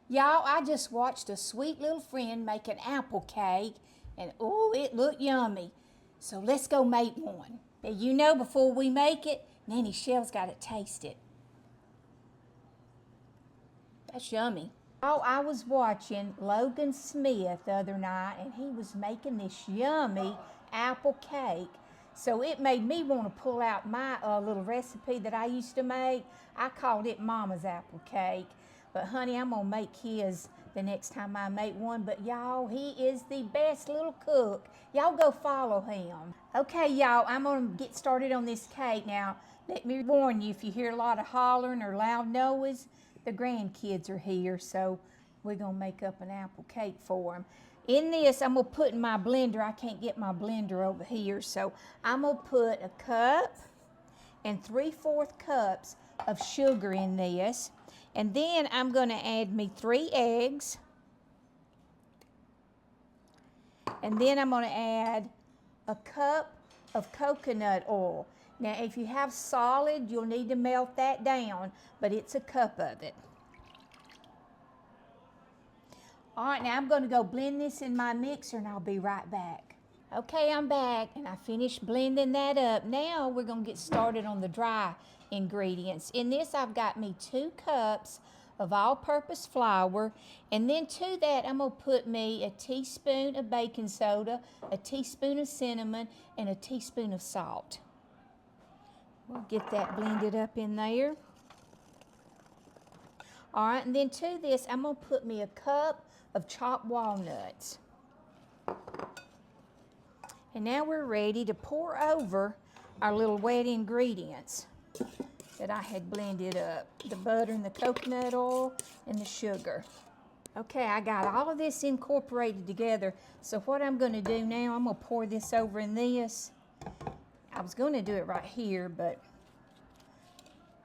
Y'all, I just watched a sweet little friend make an apple cake, and oh, it looked yummy. So let's go make one. Now, you know, before we make it, Nanny Shell's got to taste it. That's yummy. Oh, I was watching Logan Smith the other night, and he was making this yummy apple cake. So it made me want to pull out my little recipe that I used to make. I called it Mama's apple cake. But honey, I'm gonna make his the next time I make one. But y'all, he is the best little cook. Y'all go follow him. Okay, y'all, I'm gonna get started on this cake. Now, let me warn you, if you hear a lot of hollering or loud noise, the grandkids are here, so we're gonna make up an apple cake for them. In this, I'm gonna put in my blender. I can't get my blender over here, so I'm gonna put a cup and 3/4 cups of sugar in this. And then I'm going to add me 3 eggs. And then I'm going to add a cup of coconut oil. Now, if you have solid, you'll need to melt that down, but it's a cup of it. All right, now I'm going to go blend this in my mixer, and I'll be right back. Okay, I'm back, and I finished blending that up. Now we're going to get started on the dry ingredients. In this, I've got me 2 cups of all-purpose flour, and then to that, I'm going to put me a teaspoon of baking soda, a teaspoon of cinnamon, and a teaspoon of salt. We'll get that blended up in there. All right, and then to this, I'm going to put me a cup of chopped walnuts. And now we're ready to pour over our little wet ingredients that I had blended up. The butter and the coconut oil and the sugar. Okay, I got all of this incorporated together. So what I'm gonna do now, I'm gonna pour this over in this. I was gonna do it right here, but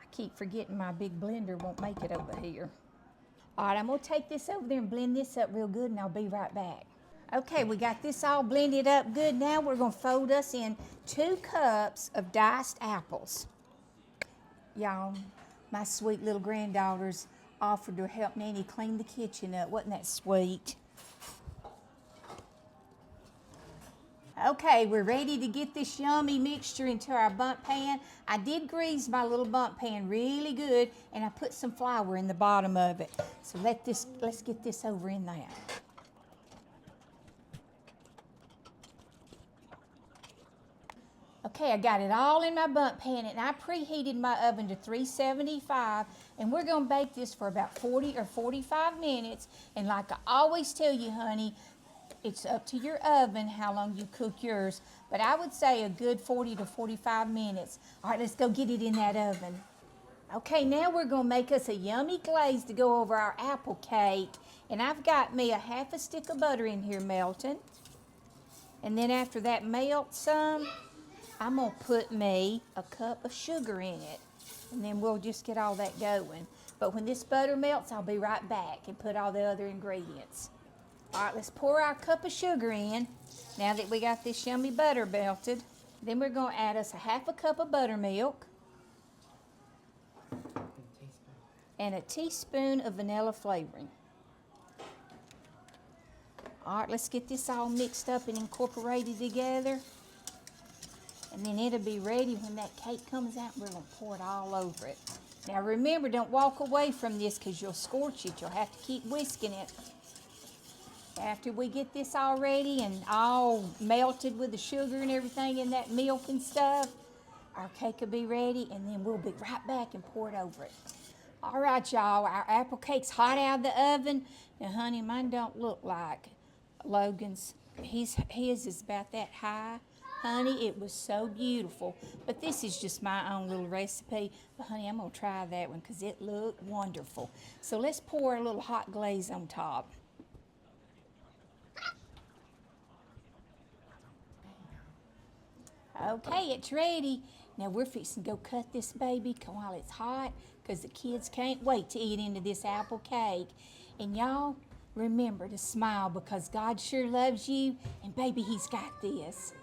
I keep forgetting my big blender won't make it over here. All right, I'm gonna take this over there and blend this up real good, and I'll be right back. Okay, we got this all blended up good. Now we're gonna fold us in 2 cups of diced apples. Y'all, my sweet little granddaughters offered to help Nanny clean the kitchen up. Wasn't that sweet? Okay, we're ready to get this yummy mixture into our bundt pan. I did grease my little bundt pan really good, and I put some flour in the bottom of it. So let's get this over in there. Okay, I got it all in my bundt pan, and I preheated my oven to 375, and we're gonna bake this for about 40 or 45 minutes. And like I always tell you, honey, it's up to your oven how long you cook yours, but I would say a good 40 to 45 minutes. All right, let's go get it in that oven. Okay, now we're gonna make us a yummy glaze to go over our apple cake. And I've got me a half a stick of butter in here melting. And then after that melts some, I'm gonna put me a cup of sugar in it, and then we'll just get all that going. But when this butter melts, I'll be right back and put all the other ingredients. All right, let's pour our cup of sugar in, now that we got this yummy butter melted. Then we're gonna add us a half a cup of buttermilk, and a teaspoon of vanilla flavoring. All right, let's get this all mixed up and incorporated together. And then it'll be ready when that cake comes out. We're gonna pour it all over it. Now remember, don't walk away from this because you'll scorch it. You'll have to keep whisking it. After we get this all ready and all melted with the sugar and everything in that milk and stuff, our cake will be ready, and then we'll be right back and pour it over it. All right, y'all, our apple cake's hot out of the oven. Now, honey, mine don't look like Logan's. His is about that high. Honey, it was so beautiful. But this is just my own little recipe. But honey, I'm gonna try that one because it looked wonderful. So let's pour a little hot glaze on top. Okay, it's ready. Now we're fixing to go cut this baby while it's hot because the kids can't wait to eat into this apple cake. And y'all, remember to smile because God sure loves you, and baby, He's got this.